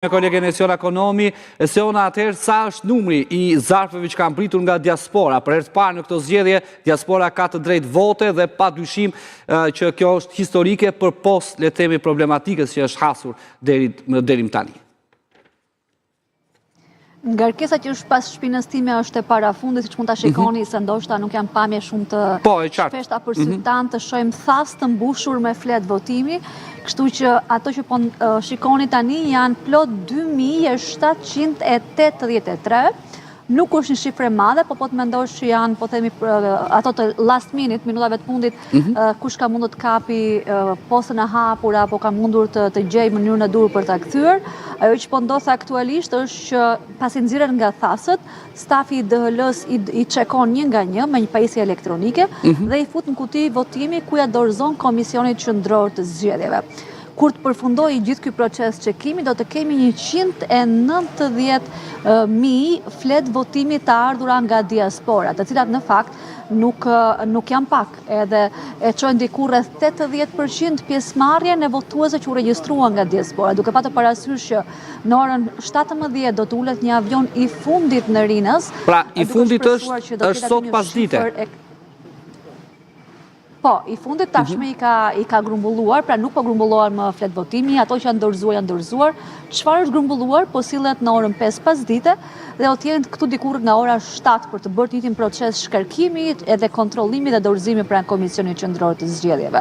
Me kolegen e Siona Konomi, Siona atëherë sa është numri i zarfeve që kanë pritur nga diaspora. Për herë të parë në këto zgjedhje, diaspora ka të drejtë vote dhe pa dyshim që kjo është historike për post le të themi problematikës që është hasur deri tani. Ngarkesa që është pas shpinës time është e parafundit, siç mund ta shikoni se ndoshta nuk janë pamje shumë të shpeshta për sytan të shohim thas të mbushur me flet votimi, kështu që ato që po shikoni tani janë plot 2783. Nuk është një shifre madhe, po të mendosh që janë, po themi, ato të last minute, minutave të fundit, kush ka mundur të kapi postën e hapur, apo ka mundur të gjejë mënyrën e dur për ta kthyer. Ajo që po ndodh aktualisht është që pasi nxirren nga thasët, stafi i DHL-s i çekon një nga një me një pajisje elektronike dhe i fut në kuti votimi ku ja dorëzon Komisionit Qendror të Zgjedhjeve. Kur të përfundojë gjithë ky proces çekimi, do të kemi 190.000 flet votimi të ardhura nga diaspora, të cilat në fakt nuk janë pak, edhe e çojnë diku rreth 80% pjesëmarrjen e votuesve që u regjistruan nga diaspora, duke patur parasysh që në orën 17 do të ulet një avion i fundit në Rinës. Pra, i fundit është sot pasdite. Po, i fundit tashme i ka grumbulluar, pra nuk po grumbulluar më flet votimi, ato që janë dorëzuar. Çfarë është grumbulluar, po sillet në orën 5 pasdite dhe do të jenë këtu dikur nga ora 7 për të bërë një proces shkarkimi edhe kontrollimi dhe dorëzimi pranë Komisionit Qendror të Zgjedhjeve.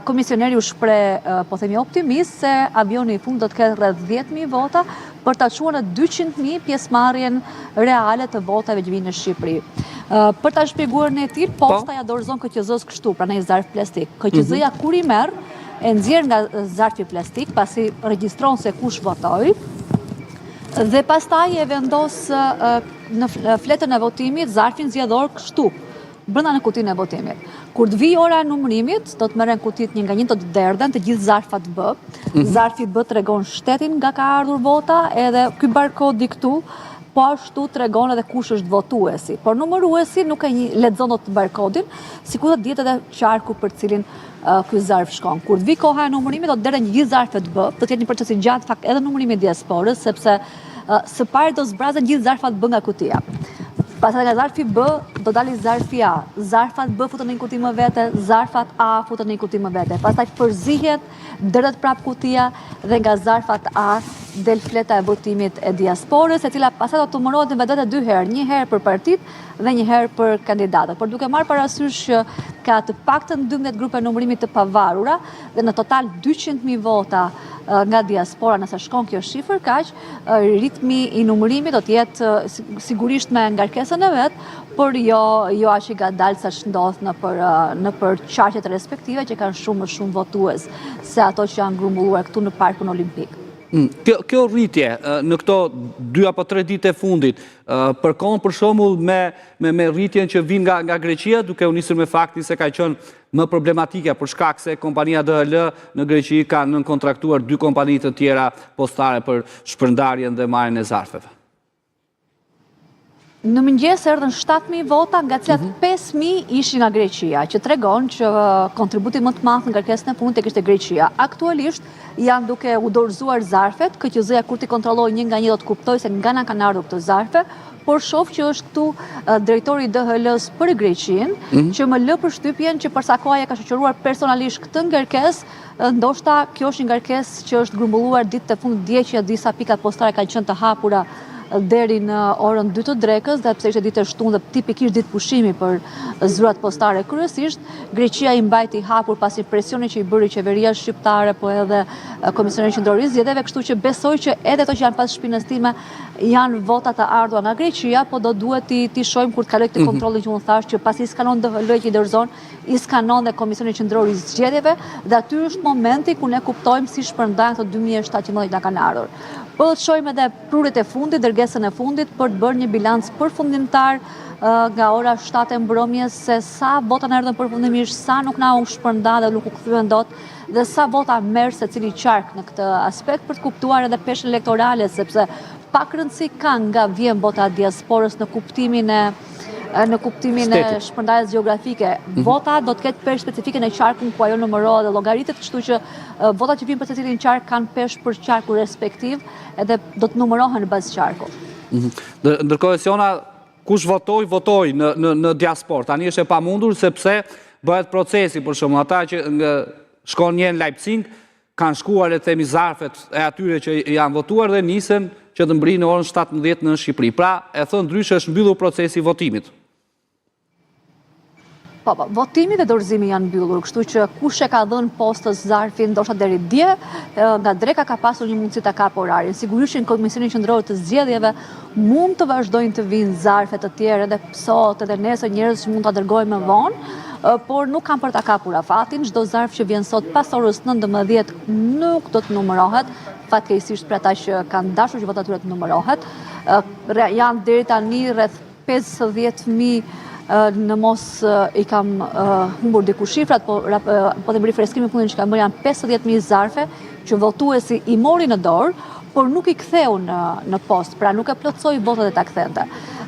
Komisioneri u shpreh, po themi, optimist se avioni i fundit do të ketë rreth 10.000 vota për ta çuar në 200.000 pjesëmarrjen reale të votave që vinë në Shqipëri. Për ta shpjeguar në tillë, posta ja dorëzon KQZ-s kështu, pra në zarf plastik. KQZ-ja kur i merr, e nxjerr nga zarfi plastik, pasi regjistron se kush votoi, dhe pastaj e vendos në fletën e votimit zarfin zgjedhor kështu, brenda në kutinë e votimit. Kur të vijë ora e numërimit, do të merren kutit një nga një, do të derdhen të gjithë zarfat B. Zarfi B tregon shtetin nga ka ardhur vota, edhe ky barkodi këtu po ashtu tregon edhe kush është votuesi. Por numëruesi nuk e lexon dot barkodin, sikur të dihet edhe qarku për cilin ky zarf shkon. Kur të vi koha e numërimit, do të derdhen gjithë zarfet B, do të jetë një proces i gjatë fakt edhe numërimi i diasporës, sepse së pari do zbrazen gjithë zarfat B nga kutia. Pastaj nga zarfi B do dalë zarfi A. Zarfat B futen në një kuti më vete, zarfat A futen në një kuti më vete. Pastaj përzihet, dërret prap kutia dhe nga zarfat A del fleta e votimit e diasporës, e cila pastaj do të numërohet në vetë dy herë, një herë për partit dhe një herë për kandidatët. Por duke marrë parasysh që ka të paktën 12 grupe numërimit të pavarura dhe në total 200.000 vota nga diaspora, nëse shkon kjo shifër kaq, ritmi i numërimit do të jetë sigurisht me ngarkesën e vet, por jo aq i gatdal sa ndodh në për qarqet respektive që kanë shumë më shumë votues se ato që janë grumbulluar këtu në Parkun Olimpik. Kjo rritje në këto 2 apo 3 ditë e fundit, përkon për shembull me rritjen që vin nga Greqia, duke u nisur me faktin se ka qenë më problematike për shkak se kompania DHL në Greqi ka nënkontraktuar 2 kompani të tjera postare për shpërndarjen dhe marrjen e zarfeve. Në mëngjes erdhën 7.000 vota, nga cilat 5.000 ishin nga Greqia, që tregon që kontributi më të madh në ngarkesën e fundit tek ishte Greqia. Aktualisht janë duke u dorëzuar zarfet, KQZ-ja kur ti kontrolloj një nga një do të kuptoj se nga na kanë ardhur këto zarfe, por shoh që është këtu drejtori i DHL-s për Greqinë, që më lë përshtypjen që përsa koha ja ka shoqëruar personalisht këtë ngarkesë, ndoshta kjo është një ngarkesë që është grumbulluar ditët e fundit, dje që disa pikat postare kanë qenë të hapura deri në orën 2 të drekës, dhe pse ishte ditë e shtunë dhe tipikisht ditë pushimi për zyrat postare kryesisht, Greqia i mbajti hapur pasi presioni që i bëri qeveria shqiptare, po edhe Komisioni Qendror i Zgjedhjeve, kështu që besoj që edhe ato që janë pas shpinës time janë vota të ardhura nga Greqia, po do duhet ti shohim kur të kaloj këtë kontrollin që unë thash që pasi i skanon DHL që i dorëzon, i skanon dhe Komisioni Qendror i Zgjedhjeve, dhe aty është momenti ku ne kuptojmë si shpërndahen këto 2700 që na kanë ardhur. Po të shohim edhe prurjet e fundit, dërgesën e fundit, për të bërë një bilanc përfundimtar nga ora 7 e mbrëmjes, se sa vota na erdhën përfundimisht, sa nuk na u shpërnda dhe nuk u kthyen dot, dhe sa vota merr secili qark në këtë aspekt për të kuptuar edhe peshën elektorale, sepse pak rëndësi ka nga vjen vota e diasporës në kuptimin e në kuptimin e shpërndarjes gjeografike. Vota do të ketë peshë specifike në qarkun ku ajo numërohet dhe llogaritet, kështu që votat që vinë për secilin qark kanë peshë për qarku respektiv edhe do të numërohen në bazë qarku. Ndërkohë Siona, kush votoi në diaspor, tani është e pamundur sepse bëhet procesi, për shembull, ata që shkon një në Leipzig, kanë shkuar le të themi zarfet e atyre që janë votuar dhe nisen që të mbrinë në orën 17 në Shqipëri. Pra, e thënë ndryshe është mbyllur procesi i votimit. Po, votimi dhe dorëzimi janë mbyllur, kështu që kush e ka dhënë postës zarfin ndoshta deri dje, nga dreka ka pasur një mundësi ta kapë orarin. Sigurisht në Komisionin Qendror të Zgjedhjeve mund të vazhdojnë të vinë zarfe të tjerë edhe sot edhe nesër njerëz që mund ta dërgojnë më vonë, por nuk kanë për ta kapur afatin. Çdo zarf që vjen sot pas orës 19 nuk do të numërohet, fatkeqësisht për ata që kanë dashur që votat të numërohet. Janë deri tani rreth 50.000 në mos I kam humbur diku shifrat, po të më rifreskimi fundin që kam bërë janë 50.000 zarfe që votuesi I mori në dorë, por nuk I ktheu në post, pra nuk e plotsoi votat e ta kthente.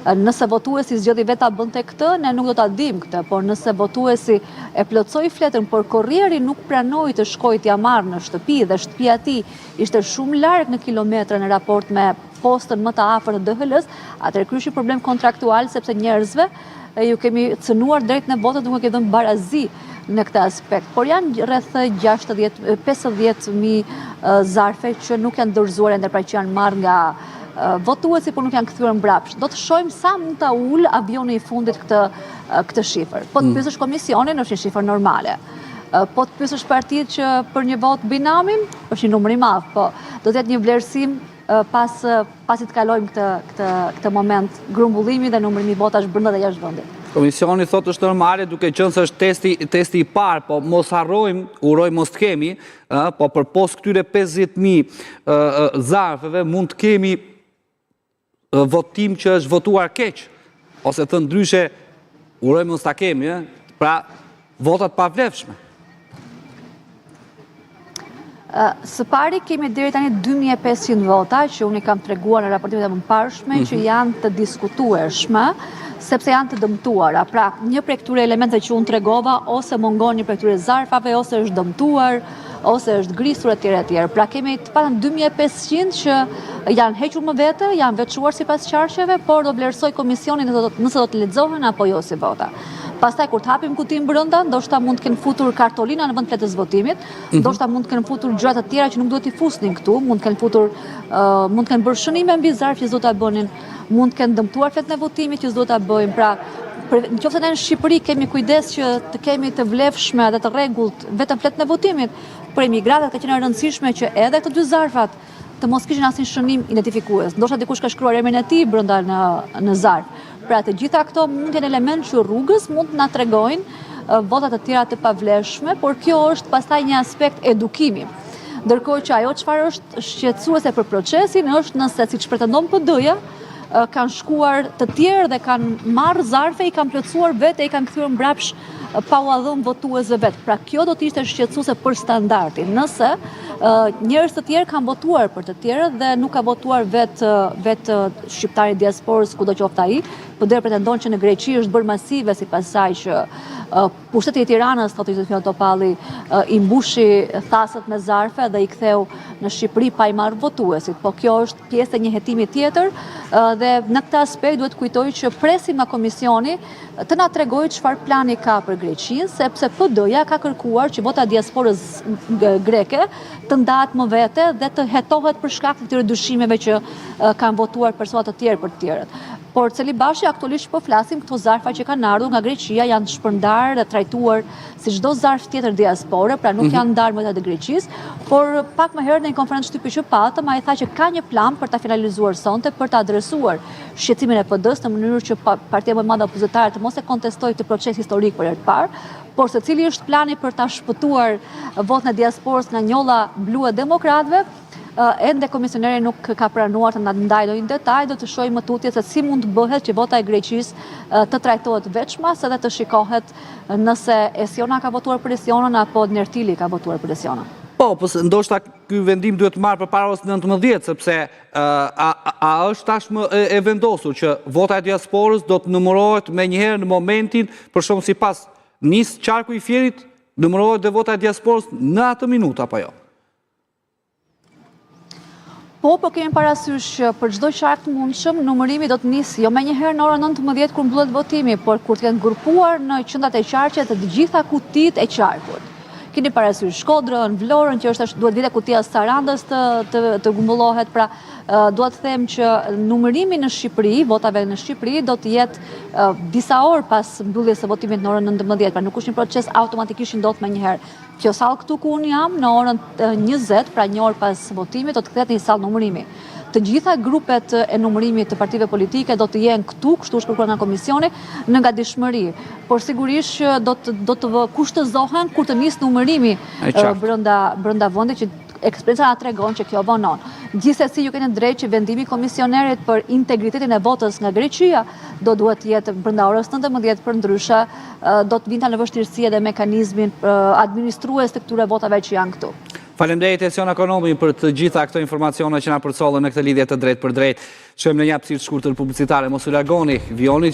Nëse votuesi zgjodhi vetë ta bënte këtë, ne nuk do ta dim këtë, por nëse votuesi e plotsoi fletën, por korrieri nuk pranoi të shkojë t'ia marrë në shtëpi dhe shtëpia e tij ishte shumë larg në kilometra në raport me postën më të afërt të DHL-s, atëherë kryshi problem kontraktual sepse njerëzve ju kemi cënuar drejt në votë duke ke dhënë barazi në këtë aspekt. Por janë rreth 50.000 zarfe që nuk janë dorëzuar ende, pra që janë marrë nga votuesi, por nuk janë kthyer mbrapsht. Do të shohim sa mund ta ul avioni I fundit këtë shifër. Po të pyesësh komisionin, është një shifër normale. Po të pyesësh partitë që për një votë binamin, është një numër I madh, po do të jetë një vlerësim pasi të kalojmë këtë moment grumbullimi dhe numërimi votash brenda dhe jashtë vendit. Komisioni thotë është normale duke qenë se është testi I parë, po mos harrojmë, uroj mos të kemi, po përpos këtyre 50.000 zarfeve mund të kemi votim që është votuar keq, ose të ndryshe uroj mos ta kemi, pra votat pavlefshme. Së pari kemi deri tani 2500 vota që unë I kam treguar në raportimet e mëparshme që janë të diskutueshme, sepse janë të dëmtuara. Pra, një prej këtyre elementeve që unë tregova ose mungon një prej këtyre zarfave, ose është dëmtuar, ose është grisur etj. Pra, kemi të patën 2500 që janë hequr më vete, janë veçuar sipas qarqeve, por do vlerësoj komisionin nëse do të lexohen apo jo si vota. Pastaj kur të hapim kutin brenda, ndoshta mund të kenë futur kartolina në vend fletës votimit, ndoshta mund të kenë futur gjëra të tjera që nuk duhet I fusnin këtu, mund të kenë bërë shënime mbi zarf që s'do ta bënin, mund të kenë dëmtuar fletën e votimit që s'do ta bëjmë. Pra, nëse ne në Shqipëri kemi kujdes që të kemi të vlefshme dhe të rregullt vetëm fletën e votimit, për emigrantët ka qenë e rëndësishme që edhe këto dy zarfat të mos kishin asnjë shënim identifikues. Ndoshta dikush ka shkruar emrin e tij brenda në zarf. Pra të gjitha këto mund të jenë element që rrugës mund të na tregojnë votat të tjera të pavlefshme, por kjo është pastaj një aspekt edukimi. Ndërkohë që ajo çfarë është shqetësuese për procesin është nëse siç pretendon PD-ja, kanë shkuar të tjerë dhe kanë marrë zarfe, I kanë plotësuar vetë e I kanë kthyer mbrapsht pa u dhënë votuesve vetë. Pra kjo do të ishte shqetësuese për standardin. Nëse njerëz të tjerë kanë votuar për të tjerët dhe nuk ka votuar vetë shqiptari diasporës kudo qoftë ai, PD pretendon që në Greqi është bërë masive sipas saj që pushteti I Tiranës, thotë Zotfjon Topalli, I mbushi thasët me zarfe dhe I ktheu në Shqipëri pa I marrë votuesit. Po kjo është pjesë e një hetimi tjetër dhe në këtë aspekt duhet kujtoj që presim nga komisioni të na tregojë çfarë plani ka për Greqinë, sepse PD-ja ka kërkuar që vota diasporës greke të ndahet më vete dhe të hetohet për shkak të këtyre dyshimeve që kanë votuar persona të tjerë për të tjerët. Por Celibashi aktualisht po flasim këto zarfa që kanë ardhur nga Greqia janë shpërndarë dhe trajtuar si çdo zarf tjetër diaspore, pra nuk janë ndarë më të Greqisë, por pak më herët në një konferencë shtypi që patëm, ai tha që ka një plan për ta finalizuar sonte për ta adresuar shqetësimin e PD-s në mënyrë që partia më e madhe opozitare të mos e kontestojë këtë proces historik për herë të parë, por se cili është plani për ta shpëtuar votën e diasporës nga njolla blu e demokratëve. Ende komisioneri nuk ka pranuar të na ndajë ndonjë detaj, do të shohim më tutje se si mund të bëhet që vota e Greqisë të trajtohet veçmas edhe të shikohet nëse Esiona ka votuar për Esionën apo Nertili ka votuar për Esionën. Po, ndoshta ky vendim duhet marrë përpara orës 19, sepse a është tashmë e vendosur që vota e diasporës do të numërohet me njëherë në momentin, për shumë si pas nis qarku i Fierit, numërohet dhe vota e diasporës në atë minutë, apo jo? Po kemi parasysh që për çdo qark të mundshëm, numërimi do të nisë jo me njëherë në orën 19 kur mbyllet votimi, por kur të kenë grupuar në qendrat e qarqeve të gjitha kutitë e qarkut. Keni parasysh Shkodrën, Vlorën, që duhet vite kutia Sarandës të grumbullohet, pra duhet të them që numërimi në Shqipëri, votave në Shqipëri, do të jetë disa orë pas mbylljes së votimit në orën 19, pra nuk është një proces automatikisht ndodh me njëherë. Kjo sallë këtu ku unë jam, në orën 20, pra një orë pas votimit, do të kthehet një sallë numërimi. Të gjitha grupet e numërimit të partive politike do të jenë këtu, kështu është kërkuar nga komisioni, në gatishmëri. Por sigurisht do të kushtëzohen kur të nisë numërimi brenda vendit, që eksperienca na tregon që kjo vonon. Gjithsesi ju keni drejtë që vendimi i komisionerit për integritetin e votës nga Greqia do duhet të jetë brenda orës 19, për ndryshe do të vinte në vështirësi edhe mekanizmin administrues të këtyre votave që janë këtu. Faleminderit Esion Ekonomi për të gjitha këto informacione që na përcollën në këtë lidhje të drejtë për drejtë. Shojmë në një hapësirë të shkurtër publicitare, mos u largoni, vijoni